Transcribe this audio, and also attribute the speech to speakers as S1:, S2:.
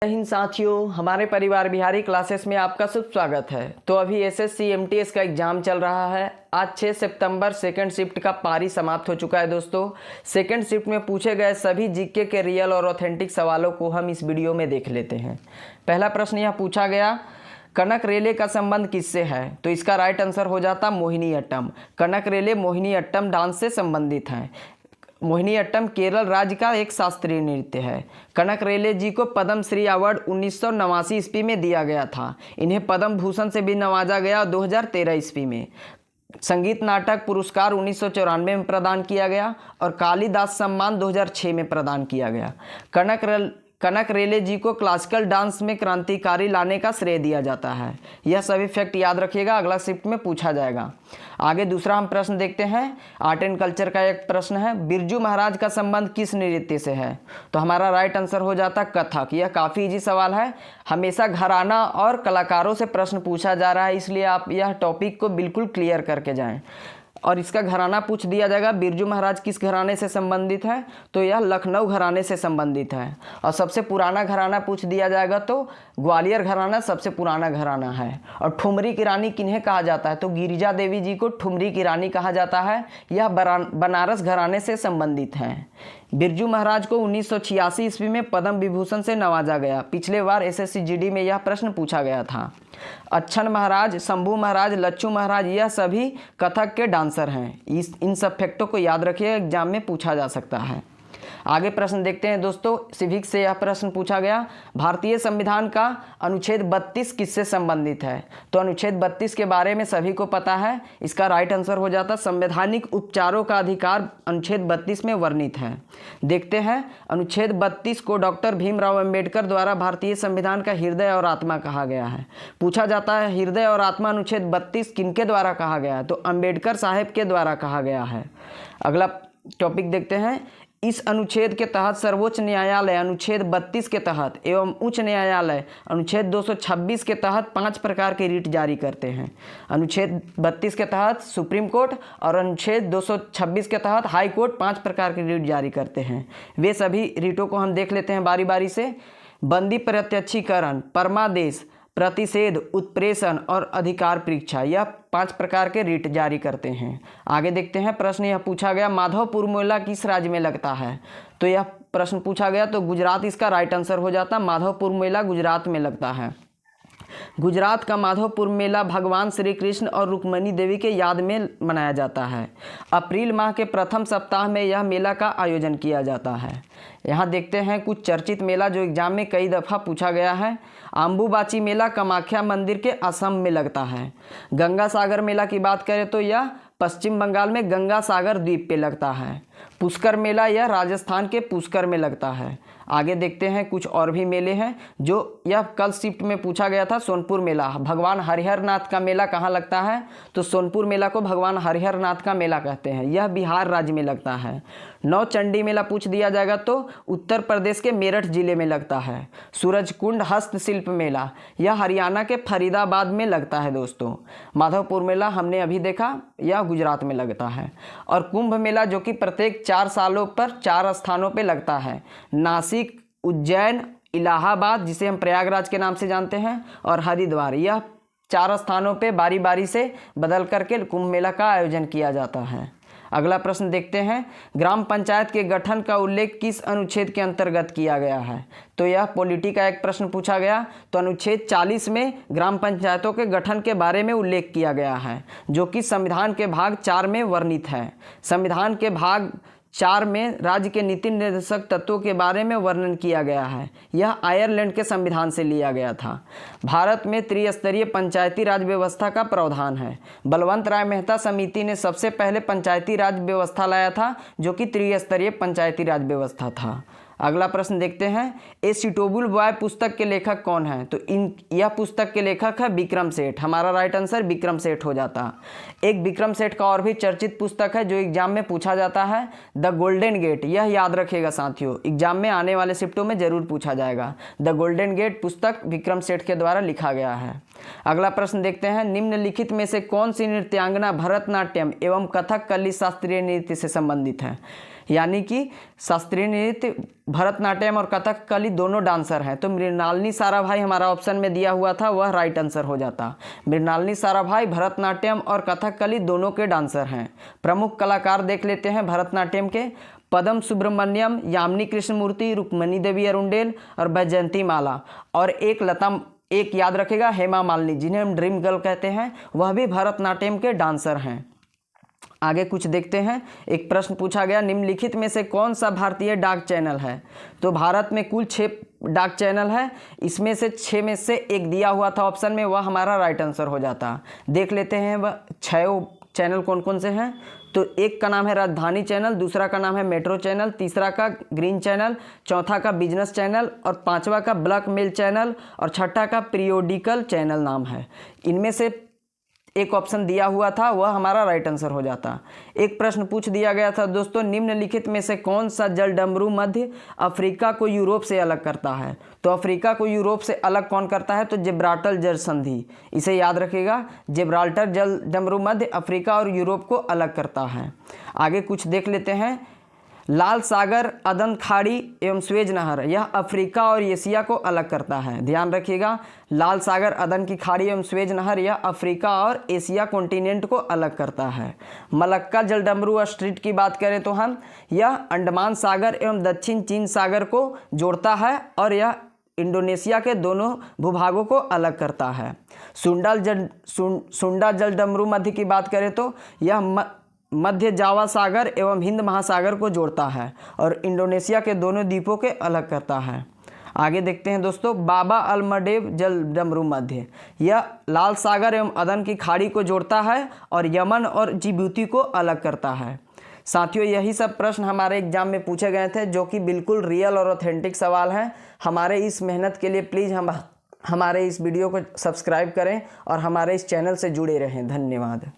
S1: जय हिंद साथियों, हमारे परिवार बिहारी क्लासेस में आपका शुभ स्वागत है। तो अभी एसएससी एमटीएस का एग्जाम चल रहा है। आज 6 सितंबर सेकंड शिफ्ट का पारी समाप्त हो चुका है। दोस्तों, सेकंड शिफ्ट में पूछे गए सभी जीके के रियल और ऑथेंटिक सवालों को हम इस वीडियो में देख लेते हैं। पहला प्रश्न यह पूछा गया, कनक रेले का संबंध किससे है? तो इसका राइट आंसर हो जाता मोहिनी अट्टम। कनक रेले मोहिनी अट्टम डांस से संबंधित हैं। मोहिनी अट्टम केरल राज्य का एक शास्त्रीय नृत्य है। कनक रेले जी को पद्म श्री अवार्ड 1989 ईस्वी में दिया गया था। इन्हें पद्म भूषण से भी नवाजा गया 2013 ईस्वी में। संगीत नाटक पुरस्कार 1994 में प्रदान किया गया और कालिदास सम्मान 2006 में प्रदान किया गया। कनक रेले जी को क्लासिकल डांस में क्रांतिकारी लाने का श्रेय दिया जाता है। यह सभी फैक्ट याद रखिएगा, अगला शिफ्ट में पूछा जाएगा। आगे दूसरा हम प्रश्न देखते हैं। आर्ट एंड कल्चर का एक प्रश्न है, बिरजू महाराज का संबंध किस नृत्य से है? तो हमारा राइट आंसर हो जाता कथक। यह काफ़ी इजी सवाल है। हमेशा घराना और कलाकारों से प्रश्न पूछा जा रहा है, इसलिए आप यह टॉपिक को बिल्कुल क्लियर करके जाएँ। और इसका घराना पूछ दिया जाएगा, बिरजू महाराज किस घराने से संबंधित है? तो यह लखनऊ घराने से संबंधित है। और सबसे पुराना घराना पूछ दिया जाएगा तो ग्वालियर घराना सबसे पुराना घराना है। और ठुमरी की रानी किन्हें कहा जाता है? तो गिरिजा देवी जी को ठुमरी की रानी कहा जाता है। यह बनारस घराने से संबंधित हैं। बिरजू महाराज को 1986 ईस्वी में पद्म विभूषण से नवाजा गया। पिछले बार एसएससी जीडी में यह प्रश्न पूछा गया था। अच्छन महाराज, शंभू महाराज, लच्छू महाराज, यह सभी कथक के डांसर हैं। इन सब फैक्टों को याद रखिए, एग्जाम में पूछा जा सकता है। आगे प्रश्न देखते हैं दोस्तों। सिविक्स से यह प्रश्न पूछा गया, भारतीय संविधान का अनुच्छेद 32 किससे संबंधित है? तो अनुच्छेद 32 के बारे में सभी को पता है। इसका राइट आंसर हो जाता संवैधानिक उपचारों का अधिकार अनुच्छेद 32 में वर्णित है। देखते हैं, अनुच्छेद 32 को डॉक्टर भीमराव अंबेडकर द्वारा भारतीय संविधान का हृदय और आत्मा कहा गया है। पूछा जाता है हृदय और आत्मा अनुच्छेद 32 किनके द्वारा कहा गया है? तो अंबेडकर साहब के द्वारा कहा गया है। अगला टॉपिक देखते हैं। इस अनुच्छेद के तहत सर्वोच्च न्यायालय अनुच्छेद 32 के तहत एवं उच्च न्यायालय अनुच्छेद 226 के तहत 5 प्रकार के रिट जारी करते हैं। अनुच्छेद 32 के तहत सुप्रीम कोर्ट और अनुच्छेद 226 के तहत हाई कोर्ट 5 प्रकार के रिट जारी करते हैं। वे सभी रिटों को हम देख लेते हैं बारी बारी से। बंदी प्रत्यक्षीकरण, परमादेश, प्रतिषेध, उत्प्रेषण और अधिकार परीक्षा, यह 5 प्रकार के रिट जारी करते हैं। आगे देखते हैं। प्रश्न यह पूछा गया, माधवपुर मेला किस राज्य में लगता है? तो यह प्रश्न पूछा गया तो गुजरात इसका राइट आंसर हो जाता। माधवपुर मेला गुजरात में लगता है। गुजरात का माधवपुर मेला भगवान श्री कृष्ण और रुक्मिणी देवी के याद में मनाया जाता है। अप्रैल माह के प्रथम सप्ताह में यह मेला का आयोजन किया जाता है। यहाँ देखते हैं कुछ चर्चित मेला जो एग्जाम में कई दफ़ा पूछा गया है। अम्बुबाची मेला कामाख्या मंदिर के असम में लगता है। गंगा सागर मेला की बात करें तो यह पश्चिम बंगाल में गंगा सागर द्वीप पे लगता है। पुष्कर मेला यह राजस्थान के पुष्कर में लगता है। आगे देखते हैं कुछ और भी मेले हैं जो यह कल शिफ्ट में पूछा गया था। सोनपुर मेला, भगवान हरिहर नाथ का मेला कहाँ लगता है? तो सोनपुर मेला को भगवान हरिहर नाथ का मेला कहते हैं। यह बिहार राज्य में लगता है। नौचंडी मेला पूछ दिया जाएगा तो उत्तर प्रदेश के मेरठ जिले में लगता है। सूरजकुंड हस्तशिल्प मेला, यह हरियाणा के फरीदाबाद में लगता है दोस्तों। माधवपुर मेला हमने अभी देखा, यह गुजरात में लगता है। और कुंभ मेला जो कि प्रत्येक 4 सालों पर 4 स्थानों पर लगता है। नासिक, उज्जैन, इलाहाबाद जिसे हम प्रयागराज के नाम से जानते हैं, और हरिद्वार, यह 4 स्थानों पे बारी बारी से बदल करके कुंभ मेला का आयोजन किया जाता है। अगला प्रश्न देखते हैं। ग्राम पंचायत के गठन का उल्लेख किस अनुच्छेद के अंतर्गत किया गया है? तो यह पॉलिटी का एक प्रश्न पूछा गया। तो अनुच्छेद 40 में ग्राम पंचायतों के गठन के बारे में उल्लेख किया गया है, जो कि संविधान के भाग 4 में वर्णित है। संविधान के भाग 4 में राज्य के नीति निर्देशक तत्वों के बारे में वर्णन किया गया है। यह आयरलैंड के संविधान से लिया गया था। भारत में त्रिस्तरीय पंचायती राज व्यवस्था का प्रावधान है। बलवंत राय मेहता समिति ने सबसे पहले पंचायती राज व्यवस्था लाया था, जो कि त्रिस्तरीय पंचायती राज व्यवस्था था। अगला प्रश्न देखते हैं। ए सुटेबल बॉय पुस्तक के लेखक कौन है? तो यह पुस्तक के लेखक है विक्रम सेठ। हमारा राइट आंसर विक्रम सेठ हो जाता। एक विक्रम सेठ का और भी चर्चित पुस्तक है जो एग्जाम में पूछा जाता है, द गोल्डन गेट। यह याद रखिएगा साथियों, एग्जाम में आने वाले शिफ्टों में जरूर पूछा जाएगा। द गोल्डन गेट पुस्तक विक्रम सेठ के द्वारा लिखा गया है। अगला प्रश्न देखते हैं। निम्नलिखित में से कौन सी नृत्यांगना भरतनाट्यम एवं कथकली शास्त्रीय नृत्य से संबंधित है? यानी कि शास्त्रीय नृत्य, भरतनाट्यम और कथकली दोनों डांसर हैं। तो मृणालिनी साराभाई हमारा ऑप्शन में दिया हुआ था, वह राइट आंसर हो जाता। मृणालिनी साराभाई भरतनाट्यम और कथकली दोनों के डांसर हैं। प्रमुख कलाकार देख लेते हैं भरतनाट्यम के। पदम सुब्रमण्यम, यामिनी कृष्णमूर्ति, रुक्मणी देवी अरुंडेल और बैजयंती माला। और एक याद रखेगा, हेमा मालिनी, जिन्हें हम ड्रीम गर्ल कहते हैं, वह भी भरतनाट्यम के डांसर हैं। आगे कुछ देखते हैं। एक प्रश्न पूछा गया, निम्नलिखित में से कौन सा भारतीय डाक चैनल है? तो भारत में कुल 6 डाक चैनल है, इसमें से 6 में से एक दिया हुआ था ऑप्शन में, वह हमारा राइट आंसर हो जाता। देख लेते हैं वह 6 चैनल कौन कौन से हैं। तो एक का नाम है राजधानी चैनल, दूसरा का नाम है मेट्रो चैनल, तीसरा का ग्रीन चैनल, चौथा का बिजनेस चैनल और पांचवा का ब्लैक मेल चैनल और छठा का पीरियोडिकल चैनल नाम है। इनमें से एक ऑप्शन दिया हुआ था, वह हमारा राइट आंसर हो जाता। एक प्रश्न पूछ दिया गया था दोस्तों, निम्नलिखित में से कौन सा जलडमरू मध्य अफ्रीका को यूरोप से अलग करता है? तो अफ्रीका को यूरोप से अलग कौन करता है? तो जिब्राल्टर जल संधि, इसे याद रखिएगा। जिब्राल्टर जलडमरू मध्य अफ्रीका और यूरोप को अलग करता है। आगे कुछ देख लेते हैं। लाल सागर, अदन खाड़ी एवं स्वेज नहर, यह अफ्रीका और एशिया को अलग करता है। ध्यान रखिएगा, लाल सागर, अदन की खाड़ी एवं स्वेज नहर, यह अफ्रीका और एशिया कॉन्टिनेंट को अलग करता है। मलक्का जलडमरू स्ट्रीट की बात करें तो हम, यह अंडमान सागर एवं दक्षिण चीन सागर को जोड़ता है और यह इंडोनेशिया के दोनों भूभागों को अलग करता है। सुंडा जलडमरू मध्य की बात करें तो यह मध्य जावा सागर एवं हिंद महासागर को जोड़ता है और इंडोनेशिया के दोनों द्वीपों के अलग करता है। आगे देखते हैं दोस्तों, बाबा अलमडेव जलडमरू मध्य, यह लाल सागर एवं अदन की खाड़ी को जोड़ता है और यमन और जिबूती को अलग करता है। साथियों, यही सब प्रश्न हमारे एग्जाम में पूछे गए थे, जो कि बिल्कुल रियल और ऑथेंटिक सवाल हैं। हमारे इस मेहनत के लिए प्लीज़ हमारे इस वीडियो को सब्सक्राइब करें और हमारे इस चैनल से जुड़े रहें। धन्यवाद।